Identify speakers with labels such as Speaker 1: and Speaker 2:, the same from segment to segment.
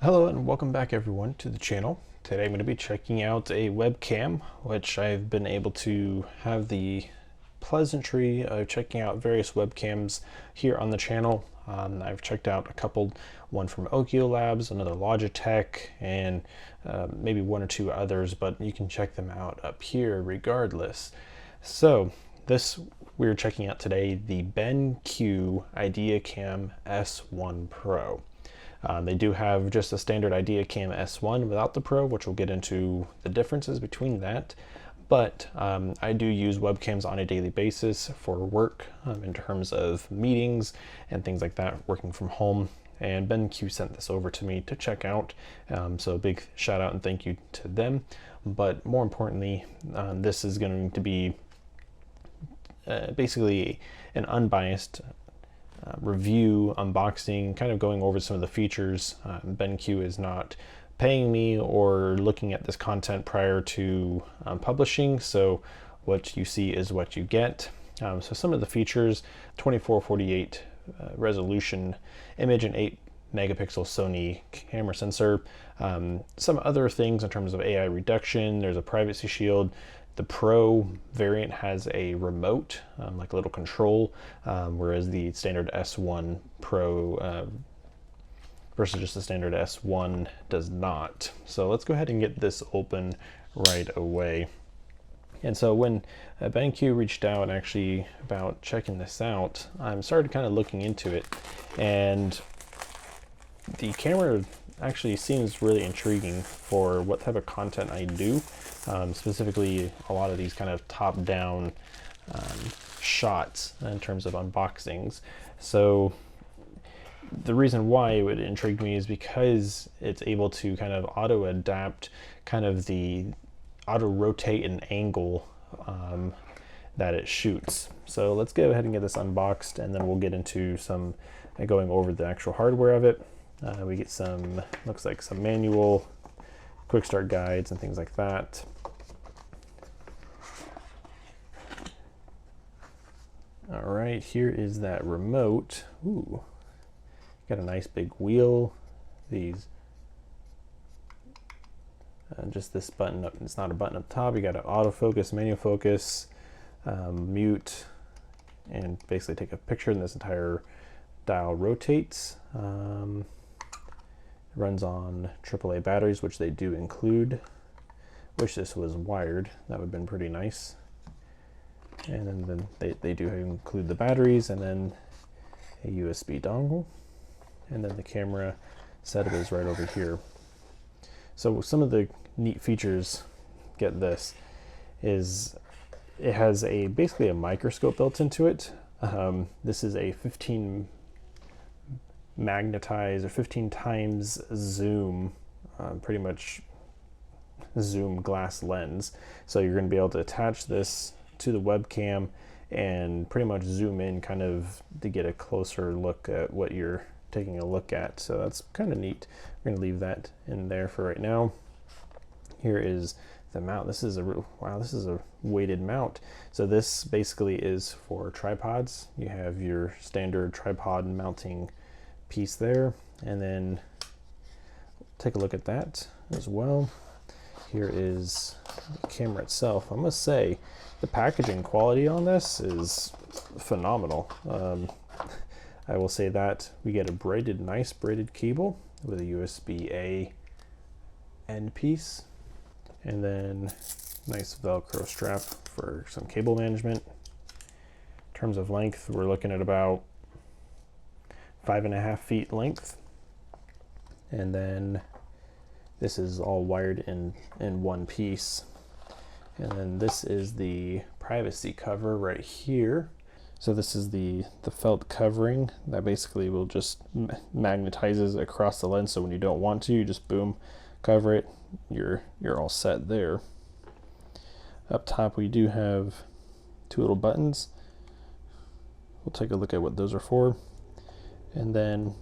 Speaker 1: Hello and welcome back everyone to the channel. Today I'm going to be checking out a webcam, which I've been able to have the pleasantry of checking out various webcams here on the channel. I've checked out a couple, one from Okio Labs, another Logitech, and maybe one or two others, but you can check them out up here regardless. So this we're checking out today, the BenQ IdeaCam S1 Pro. They do have just a standard IdeaCam S1 without the Pro, which we'll get into the differences between that. But I do use webcams on a daily basis for work in terms of meetings and things like that, working from home. And BenQ sent this over to me to check out. So a big shout out and thank you to them. But more importantly, this is going to be basically an unbiased review, unboxing, kind of going over some of the features. BenQ is not paying me or looking at this content prior to publishing, so what you see is what you get. So some of the features: 2448 resolution image and 8 megapixel Sony camera sensor. Some other things in terms of AI reduction. There's a privacy shield. The Pro variant has a remote, like a little control, whereas the standard S1 Pro versus just the standard S1 does not. So let's go ahead and get this open right away. And so when BenQ reached out actually about checking this out, I started kind of looking into it, and the camera actually seems really intriguing for what type of content I do. Specifically a lot of these kind of top-down shots in terms of unboxings. So the reason why it would intrigue me is because it's able to kind of auto-adapt, kind of the auto-rotate an angle that it shoots. So let's go ahead and get this unboxed, and then we'll get into some going over the actual hardware of it. We get some, looks like some manual, quick start guides and things like that. All right, here is that remote. Ooh, got a nice big wheel. These, just this button up, it's not a button up top. You got an autofocus, manual focus, mute, and basically take a picture, and this entire dial rotates. Runs on AAA batteries, which they do include. Wish this was wired, that would have been pretty nice. And then they do include the batteries, and then a USB dongle, and then the camera setup is right over here. So some of the neat features, get this, is it has basically a microscope built into it. This is a 15 magnetize or 15 times zoom, pretty much zoom glass lens. So you're going to be able to attach this to the webcam and pretty much zoom in kind of to get a closer look at what you're taking a look at. So that's kind of neat. We're going to leave that in there for right now. Here is the mount. This is wow, this is a weighted mount. So this basically is for tripods. You have your standard tripod mounting piece there, and then take a look at that as well. Here is the camera itself. I must say the packaging quality on this is phenomenal. I will say that. We get a nice braided cable with a USB-A end piece, and then nice Velcro strap for some cable management. In terms of length, we're looking at about 5.5 feet length, and then this is all wired in one piece. And then this is the privacy cover right here. So this is the felt covering that basically will just magnetizes across the lens, so when you don't want to, you just boom, cover it, you're all set there. Up top we do have two little buttons. We'll take a look at what those are for. And then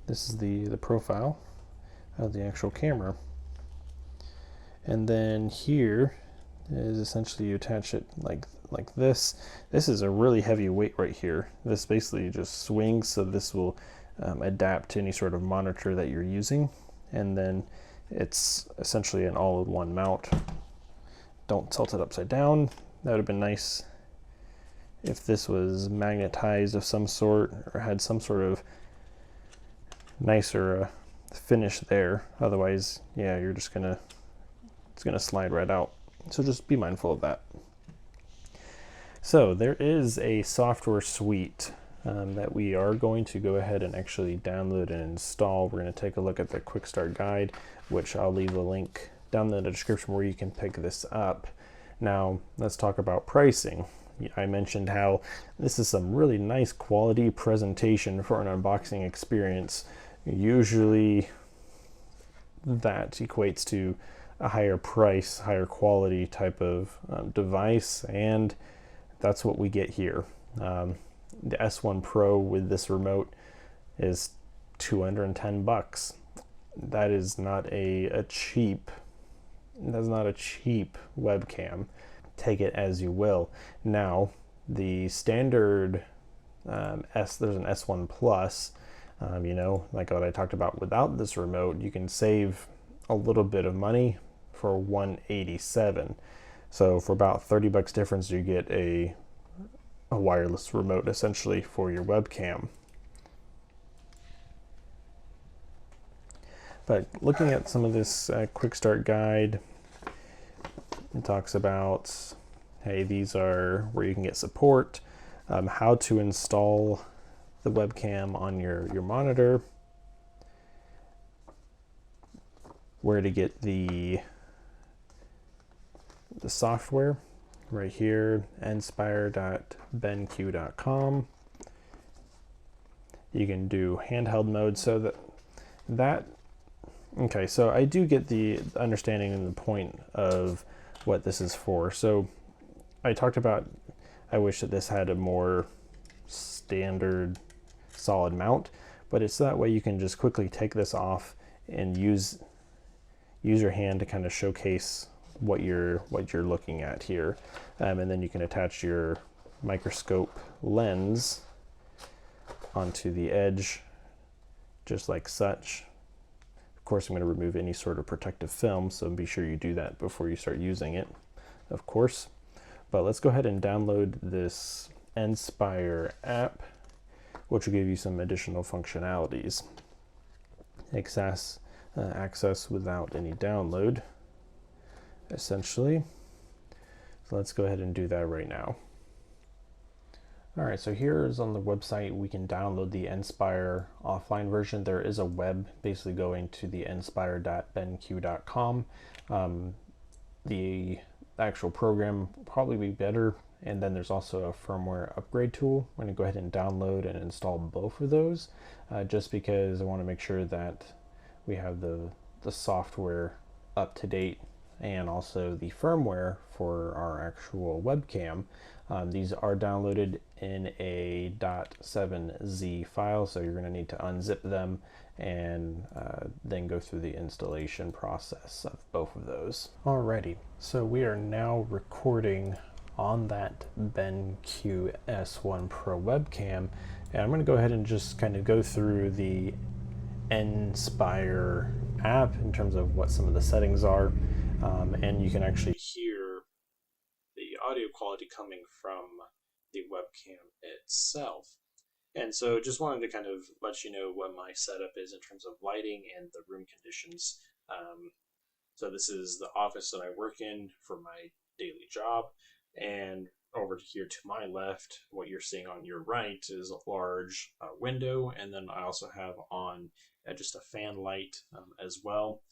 Speaker 1: this is the profile of the actual camera. And then here is essentially you attach it like this. This is a really heavy weight right here. This basically just swings, so this will adapt to any sort of monitor that you're using. and then it's essentially an all-in-one mount. Don't tilt it upside down. That would have been nice if this was magnetized of some sort or had some sort of nicer finish there. Otherwise, yeah, it's gonna slide right out. So just be mindful of that. So there is a software suite that we are going to go ahead and actually download and install. We're going to take a look at the quick start guide, which I'll leave a link down in the description where you can pick this up. Now let's talk about pricing. I mentioned how this is some really nice quality presentation for an unboxing experience. Usually that equates to a higher price, higher quality type of device, and that's what we get here. The S1 Pro with this remote is $210. That is not a cheap webcam. Take it as you will. Now, the standard there's an S1 Plus, you know, like what I talked about without this remote, you can save a little bit of money for $187. So for about 30 bucks difference, you get a wireless remote essentially for your webcam. But looking at some of this quick start guide, it talks about, hey, these are where you can get support, how to install the webcam on your monitor, where to get the software right here, inspire.benq.com. You can do handheld mode. So okay, so I do get the understanding and the point of what this is for. So I talked about, I wish that this had a more standard solid mount, but it's that way you can just quickly take this off and use your hand to kind of showcase what you're looking at here, and then you can attach your microscope lens onto the edge just like such. Of course, I'm going to remove any sort of protective film, so be sure you do that before you start using it, of course. But let's go ahead and download this Inspire app, which will give you some additional functionalities. Access without any download, essentially. So let's go ahead and do that right now. All right, so here is on the website, we can download the Inspire offline version. There is a web basically going to the inspire.benq.com. The actual program will probably be better. And then there's also a firmware upgrade tool. I'm going to go ahead and download and install both of those, just because I want to make sure that we have the software up to date and also the firmware for our actual webcam. These are downloaded in a .7z file, so you're going to need to unzip them and then go through the installation process of both of those. Alrighty, so we are now recording on that BenQ S1 Pro webcam, and I'm going to go ahead and just kind of go through the Inspire app in terms of what some of the settings are, and you can actually hear the audio quality coming from the webcam itself. And so just wanted to kind of let you know what my setup is in terms of lighting and the room conditions. So this is the office that I work in for my daily job, and over here to my left, what you're seeing on your right is a large window, and then I also have on just a fan light as well.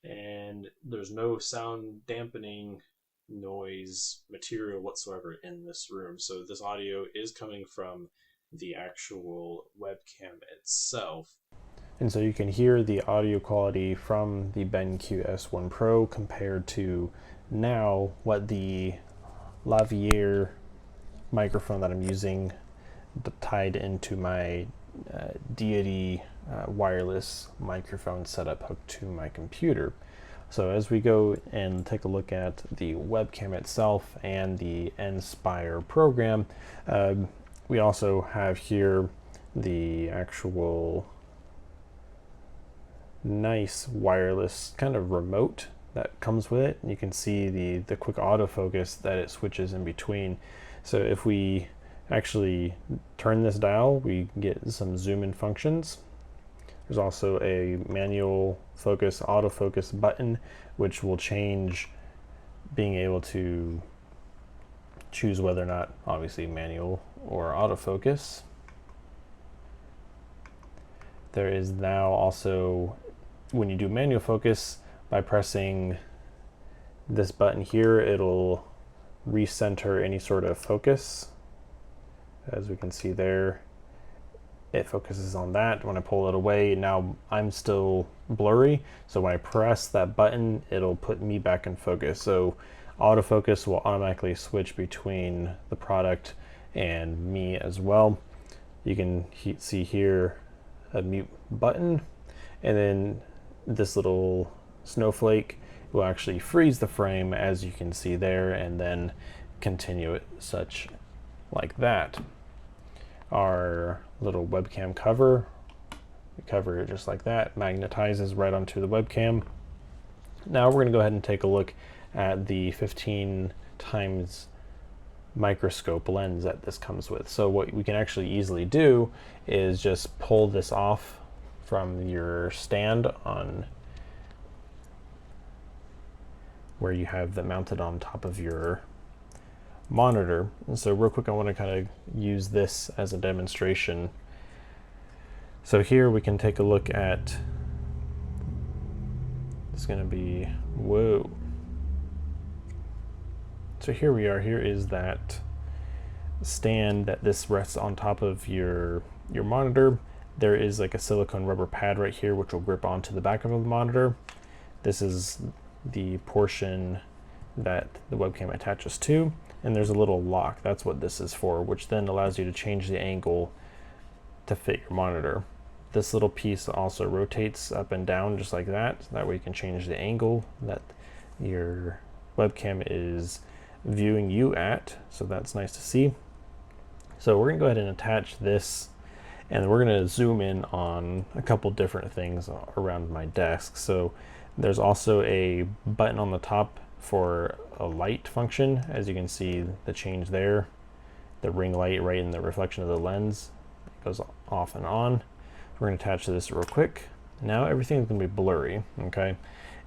Speaker 1: And there's no sound dampening noise material whatsoever in this room. So this audio is coming from the actual webcam itself. And so you can hear the audio quality from the BenQ S1 Pro compared to now what the lavalier microphone that I'm using tied into my Deity wireless microphone setup hooked to my computer. So as we go and take a look at the webcam itself and the Inspire program, we also have here the actual nice wireless kind of remote that comes with it. You can see the quick autofocus that it switches in between. So if we actually turn this dial, we get some zoom in functions. There's also a manual focus, autofocus button, which will change being able to choose whether or not, obviously, manual or autofocus. There is now also, when you do manual focus, by pressing this button here, it'll recenter any sort of focus. As we can see there, it focuses on that. When I pull it away, now I'm still blurry. So when I press that button, it'll put me back in focus. So autofocus will automatically switch between the product and me as well. You can see here a mute button, and then this little snowflake will actually freeze the frame, as you can see there, and then continue it such like that. Our little webcam cover, we cover it just like that, magnetizes right onto the webcam. Now we're going to go ahead and take a look at the 15 times microscope lens that this comes with. So what we can actually easily do is just pull this off from your stand on where you have that mounted on top of your monitor. And so real quick, I want to kind of use this as a demonstration. So here we can take a look at, it's going to be, whoa. So here we are. Here is that stand that this rests on top of your monitor. There is like a silicone rubber pad right here which will grip onto the back of the monitor. This is the portion that the webcam attaches to, and there's a little lock. That's what this is for, which then allows you to change the angle to fit your monitor. This little piece also rotates up and down just like that. So that way you can change the angle that your webcam is viewing you at. So that's nice to see. So we're gonna go ahead and attach this, and we're gonna zoom in on a couple different things around my desk. So there's also a button on the top for a light function. As you can see, the change there, the ring light right in the reflection of the lens, it goes off and on. We're going to attach this real quick. Now everything's going to be blurry, okay?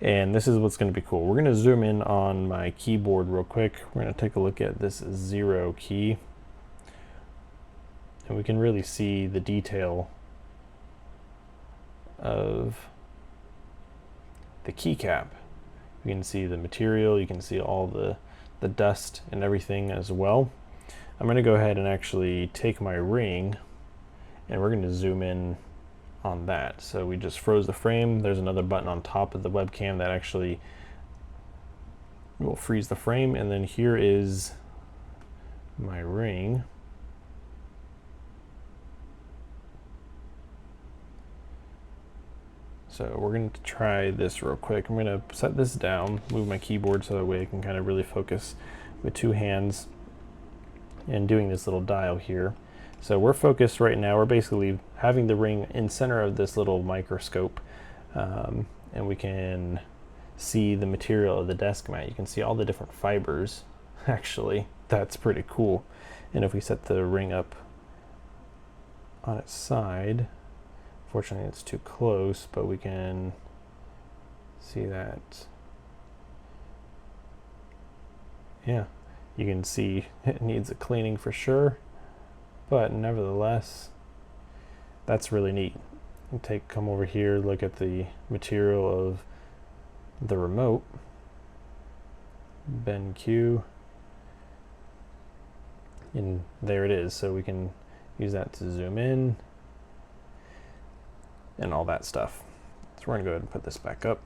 Speaker 1: And this is what's going to be cool. We're going to zoom in on my keyboard real quick. We're going to take a look at this 0 key, and we can really see the detail of the keycap. You can see the material, you can see all the dust and everything as well. I'm going to go ahead and actually take my ring, and we're going to zoom in on that. So we just froze the frame. There's another button on top of the webcam that actually will freeze the frame, and then here is my ring. So we're going to try this real quick. I'm going to set this down, move my keyboard so that way I can kind of really focus with two hands and doing this little dial here. So we're focused right now. We're basically having the ring in center of this little microscope, and we can see the material of the desk mat. You can see all the different fibers. Actually, that's pretty cool. And if we set the ring up on its side, fortunately it's too close, but we can see that. Yeah, you can see it needs a cleaning for sure, but nevertheless, that's really neat. Come over here, look at the material of the remote, BenQ, and there it is. So we can use that to zoom in and all that stuff. So we're gonna go ahead and put this back up.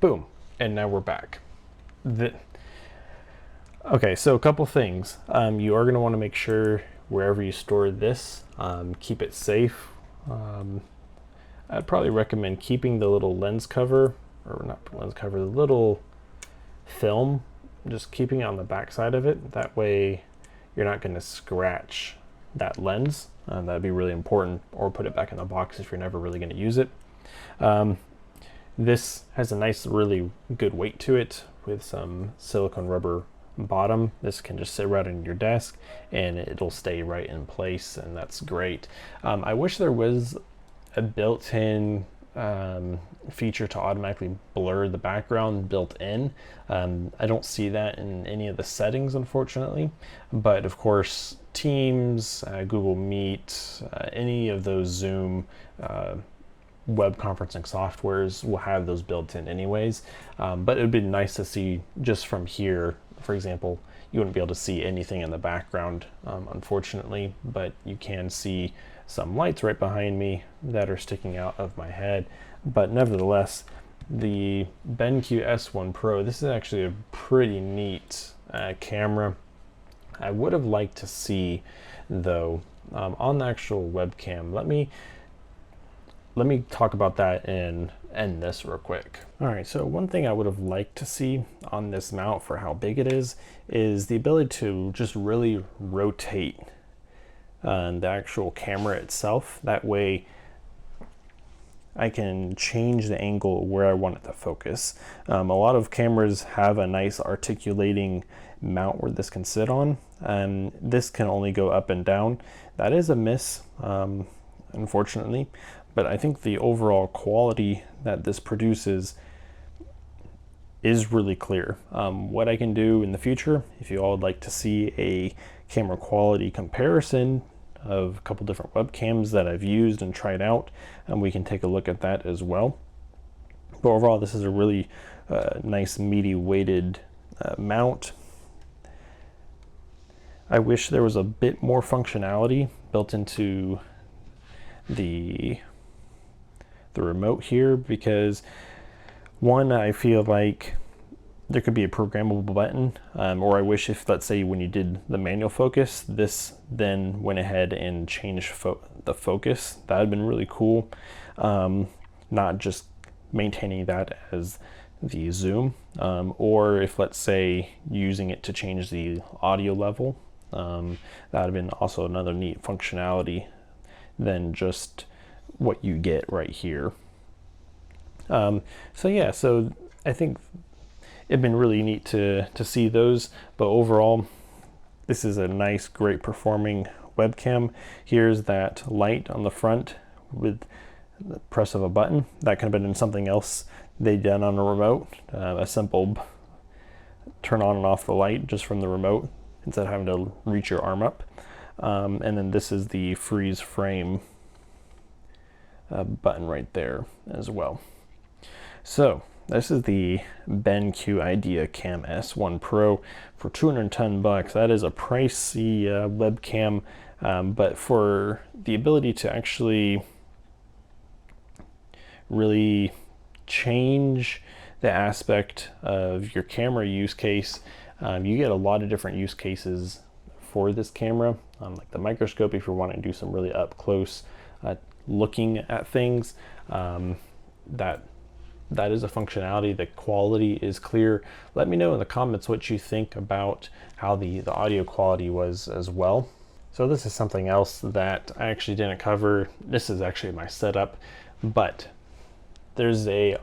Speaker 1: Boom, and now we're back. Okay, so a couple things. You are gonna wanna make sure wherever you store this, keep it safe. I'd probably recommend keeping the little lens cover, or not lens cover, the little film, just keeping it on the back side of it. That way you're not gonna scratch that lens. That'd be really important, or put it back in the box if you're never really gonna use it. This has a nice, really good weight to it with some silicone rubber bottom. This can just sit right on your desk and it'll stay right in place, and that's great. I wish there was a built-in feature to automatically blur the background built in. I don't see that in any of the settings, unfortunately, but of course Teams, Google Meet, any of those Zoom web conferencing softwares will have those built in anyways, but it would be nice to see just from here. For example, you wouldn't be able to see anything in the background, unfortunately, but you can see some lights right behind me that are sticking out of my head. But nevertheless, the BenQ S1 Pro, this is actually a pretty neat camera. I would have liked to see, though, on the actual webcam, let me talk about that and end this real quick. All right, so one thing I would have liked to see on this mount for how big it is the ability to just really rotate the actual camera itself. That way I can change the angle where I want it to focus. A lot of cameras have a nice articulating mount where this can sit on, and this can only go up and down. That is a miss, unfortunately, but I think the overall quality that this produces is really clear. What I can do in the future, if you all would like to see a camera quality comparison of a couple different webcams that I've used and tried out, and we can take a look at that as well. But overall, this is a really nice meaty weighted mount. I wish there was a bit more functionality built into the remote here, because one, I feel like there could be a programmable button, or I wish if, let's say, when you did the manual focus, this then went ahead and changed the focus. That would have been really cool. Not just maintaining that as the zoom, or if, let's say, using it to change the audio level, that would have been also another neat functionality than just what you get right here. So yeah, so I think it'd been really neat to see those, but overall, this is a nice, great performing webcam. Here's that light on the front with the press of a button. That could have been something else they done on a remote, a simple turn on and off the light just from the remote instead of having to reach your arm up. And then this is the freeze frame button right there as well. So this is the BenQ IdeaCam S1 Pro for $210. That is a pricey webcam, but for the ability to actually really change the aspect of your camera use case, you get a lot of different use cases for this camera, like the microscope if you're wanting to do some really up close looking at things. That is a functionality. The quality is clear. Let me know in the comments what you think about how the audio quality was as well. So this is something else that I actually didn't cover. This is actually my setup, but there's a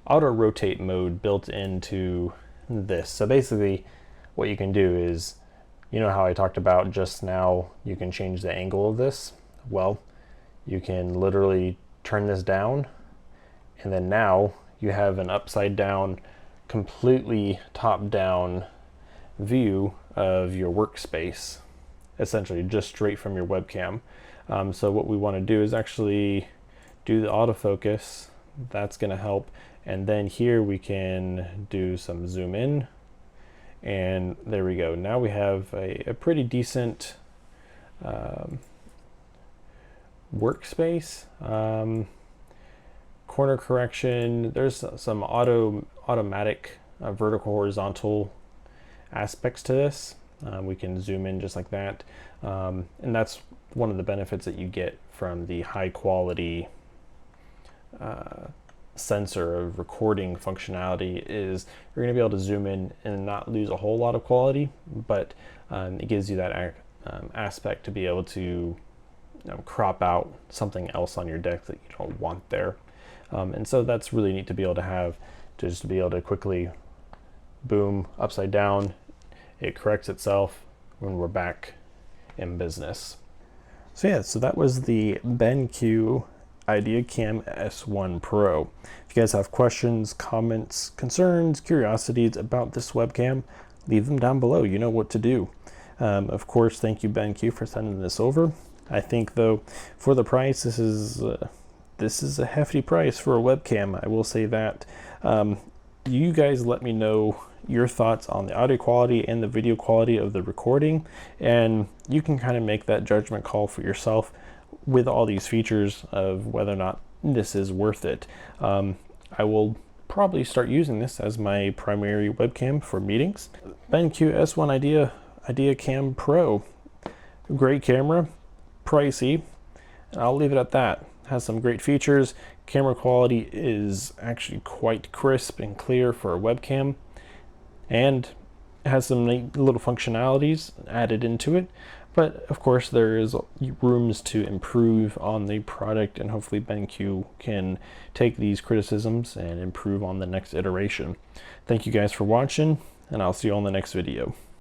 Speaker 1: auto rotate mode built into this. So basically what you can do is, you know how I talked about just now, you can change the angle of this. Well, you can literally turn this down, and then now you have an upside down, completely top down view of your workspace, essentially just straight from your webcam. So what we want to do is actually do the autofocus. That's going to help. And then here we can do some zoom in, and there we go. Now we have a pretty decent workspace. Corner correction, there's some automatic vertical horizontal aspects to this. We can zoom in just like that, and that's one of the benefits that you get from the high quality sensor of recording functionality, is you're going to be able to zoom in and not lose a whole lot of quality, but it gives you that aspect to be able to crop out something else on your deck that you don't want there. And so that's really neat to be able to have, just to be able to quickly, boom, upside down, it corrects itself when we're back in business. So yeah, so that was the BenQ IdeaCam S1 Pro. If you guys have questions, comments, concerns, curiosities about this webcam, leave them down below. You know what to do. Of course, thank you BenQ for sending this over. I think though, for the price, this is a hefty price for a webcam. I will say that. You guys let me know your thoughts on the audio quality and the video quality of the recording, and you can kind of make that judgment call for yourself with all these features of whether or not this is worth it. I will probably start using this as my primary webcam for meetings. BenQ S1 IdeaCam Pro, great camera, pricey. I'll leave it at that. Has some great features. Camera quality is actually quite crisp and clear for a webcam, and has some neat little functionalities added into it. But of course, there is rooms to improve on the product, and hopefully BenQ can take these criticisms and improve on the next iteration. Thank you guys for watching, and I'll see you on the next video.